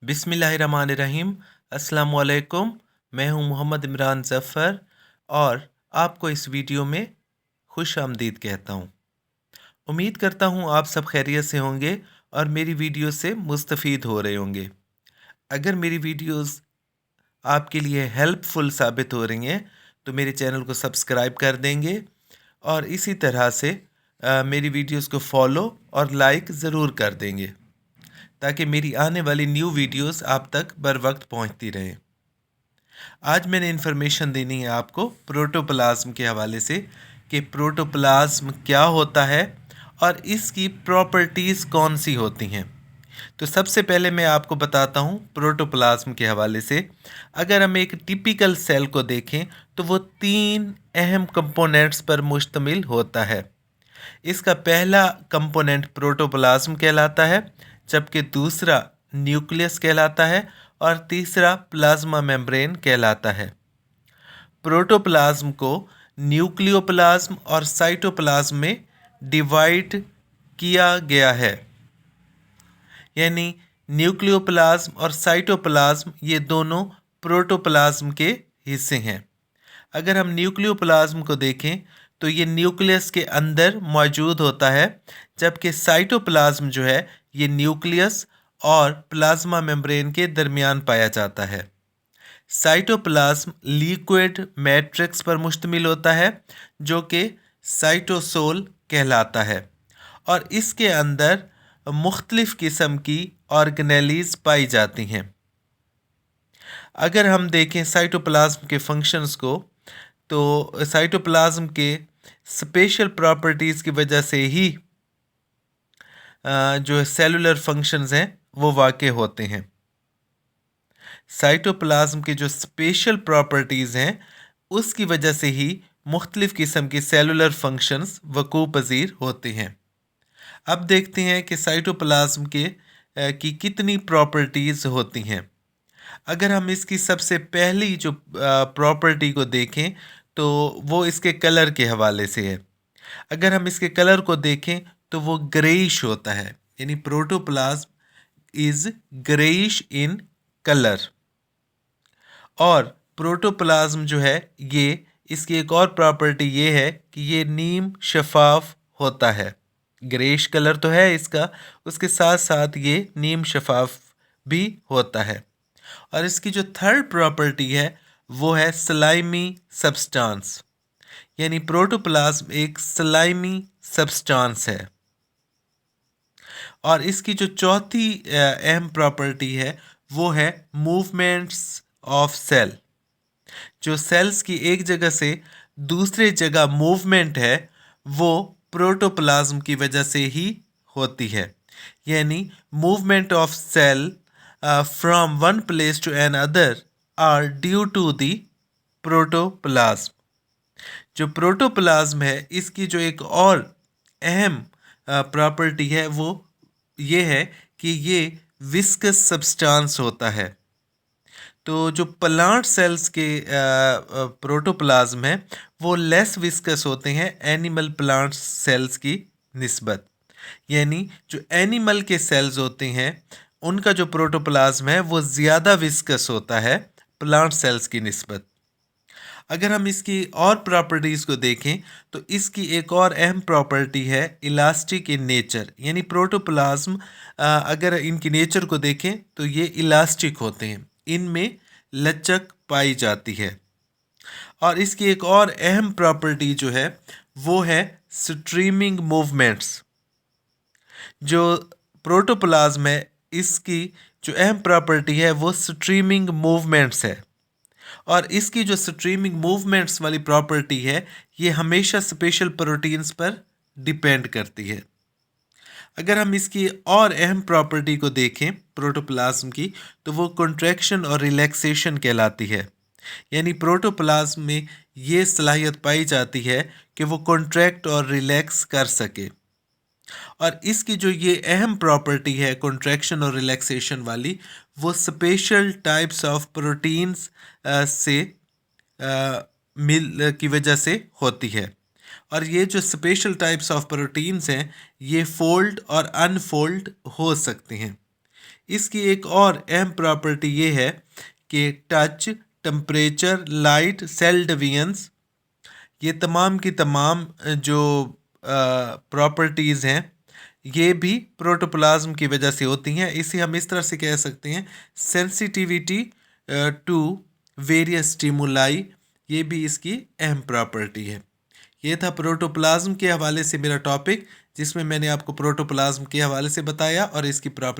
बिस्मिल्लाहिर्रहमानिर्रहीम। अस्सलाम वालेकुम। मैं हूं मोहम्मद इमरान ज़फ़र और आपको इस वीडियो में खुश आमदीद कहता हूं। उम्मीद करता हूं आप सब खैरियत से होंगे और मेरी वीडियो से मुस्तफ़ीद हो रहे होंगे। अगर मेरी वीडियोस आपके लिए हेल्पफुल साबित हो रही हैं तो मेरे चैनल को सब्सक्राइब कर देंगे और इसी तरह से मेरी वीडियोस को फॉलो और लाइक ज़रूर कर देंगे ताकि मेरी आने वाली न्यू वीडियोस आप तक बर वक्त पहुंचती रहें। आज मैंने इन्फॉर्मेशन देनी है आपको प्रोटोप्लाज्म के हवाले से कि प्रोटोप्लाज्म क्या होता है और इसकी प्रॉपर्टीज़ कौन सी होती हैं। तो सबसे पहले मैं आपको बताता हूँ प्रोटोप्लाज्म के हवाले से। अगर हम एक टिपिकल सेल को देखें तो वो 3 अहम कंपोनेंट्स पर मुश्तमिल होता है। इसका पहला कंपोनेंट प्रोटोप्लाज्म कहलाता है, जबकि दूसरा न्यूक्लियस कहलाता है और तीसरा प्लाज्मा मेम्ब्रेन कहलाता है। प्रोटोप्लाज्म को न्यूक्लियोप्लाज्म और साइटोप्लाज्म में डिवाइड किया गया है, यानी न्यूक्लियोप्लाज्म और साइटोप्लाज्म ये दोनों प्रोटोप्लाज्म के हिस्से हैं। अगर हम न्यूक्लियोप्लाज्म को देखें तो ये न्यूक्लियस के अंदर मौजूद होता है, जबकि साइटोप्लाज्म जो है ये न्यूक्लियस और प्लाज्मा मेम्ब्रेन के दरमियान पाया जाता है। साइटोप्लाज्म लिक्विड मैट्रिक्स पर मुश्तमिल होता है जो कि साइटोसोल कहलाता है और इसके अंदर मुख्तलिफ़ किस्म की ऑर्गेनेलीज पाई जाती हैं। अगर हम देखें साइटोप्लाज्म के फंक्शंस को तो साइटोप्लाज्म के स्पेशल प्रॉपर्टीज़ की वजह से ही जो सेलुलर फंक्शंस हैं वो वाक़े होते हैं। साइटोप्लाज्म की जो स्पेशल प्रॉपर्टीज़ हैं उसकी वजह से ही मुख्तलिफ़ किस्म की सेलुलर फंक्शंस वकूअ पज़ीर होते हैं। अब देखते हैं कि साइटोप्लाज्म की कितनी प्रॉपर्टीज़ होती हैं। अगर हम इसकी सबसे पहली जो प्रॉपर्टी को देखें तो वो इसके कलर के हवाले से है। अगर हम इसके कलर को देखें तो वो ग्रेइश होता है, यानी protoplasm is greyish in colour. और प्रोटोप्लाज्म जो है ये इसकी एक और प्रॉपर्टी ये है कि ये नीम शफाफ होता है। ग्रेइश कलर तो है इसका, उसके साथ साथ ये नीम शफाफ भी होता है। और इसकी जो थर्ड प्रॉपर्टी है वो है स्लाइमी सब्सटेंस, यानी प्रोटोप्लाज्म एक स्लाइमी सब्सटेंस है। और इसकी जो चौथी अहम प्रॉपर्टी है वो है मूवमेंट्स ऑफ सेल। जो सेल्स की एक जगह से दूसरे जगह मूवमेंट है वो प्रोटोप्लाज्म की वजह से ही होती है, यानी movement of cell from one place to another or due to the protoplasm. जो प्रोटोप्लाज्म है इसकी जो एक और अहम प्रॉपर्टी है वो ये है कि ये विस्कस सब्सटेंस होता है। तो जो प्लांट सेल्स के प्रोटोप्लाज्म है वो लेस विस्कस होते हैं एनिमल प्लांट सेल्स की निस्बत, यानी जो एनिमल के सेल्स होते हैं उनका जो प्रोटोप्लाज्म है वो ज़्यादा विस्कस होता है प्लांट सेल्स की निस्बत। अगर हम इसकी और प्रॉपर्टीज़ को देखें तो इसकी एक और अहम प्रॉपर्टी है इलास्टिक इन नेचर, यानी प्रोटोप्लाज्म अगर इनकी नेचर को देखें तो ये इलास्टिक होते हैं, इनमें लचक पाई जाती है। और इसकी एक और अहम प्रॉपर्टी जो है वो है स्ट्रीमिंग मूवमेंट्स। जो प्रोटोप्लाज्म है इसकी जो अहम प्रॉपर्टी है वो स्ट्रीमिंग मूवमेंट्स है। और इसकी जो स्ट्रीमिंग मूवमेंट्स वाली प्रॉपर्टी है ये हमेशा स्पेशल प्रोटीन्स पर डिपेंड करती है। अगर हम इसकी और अहम प्रॉपर्टी को देखें प्रोटोप्लाज्म की तो वो कॉन्ट्रैक्शन और रिलैक्सेशन कहलाती है, यानी प्रोटोप्लाज्म में ये सलाहियत पाई जाती है कि वो कॉन्ट्रैक्ट और रिलैक्स कर सके। और इसकी जो ये अहम प्रॉपर्टी है कॉन्ट्रैक्शन और रिलैक्सेशन वाली वो स्पेशल टाइप्स ऑफ प्रोटीन्स से मिल की वजह से होती है। और ये जो स्पेशल टाइप्स ऑफ प्रोटीन्स हैं ये फोल्ड और अनफोल्ड हो सकते हैं। इसकी एक और अहम प्रॉपर्टी ये है कि touch, temperature, light, cell divisions, ये तमाम की तमाम जो प्रॉपर्टीज़ हैं ये भी प्रोटोप्लाज्म की वजह से होती हैं। इसे हम इस तरह से कह सकते हैं सेंसिटिविटी टू वेरियस स्टिमुलाई, ये भी इसकी अहम प्रॉपर्टी है। ये था प्रोटोप्लाज्म के हवाले से मेरा टॉपिक, जिसमें मैंने आपको प्रोटोप्लाज्म के हवाले से बताया और इसकी प्रॉपर्टी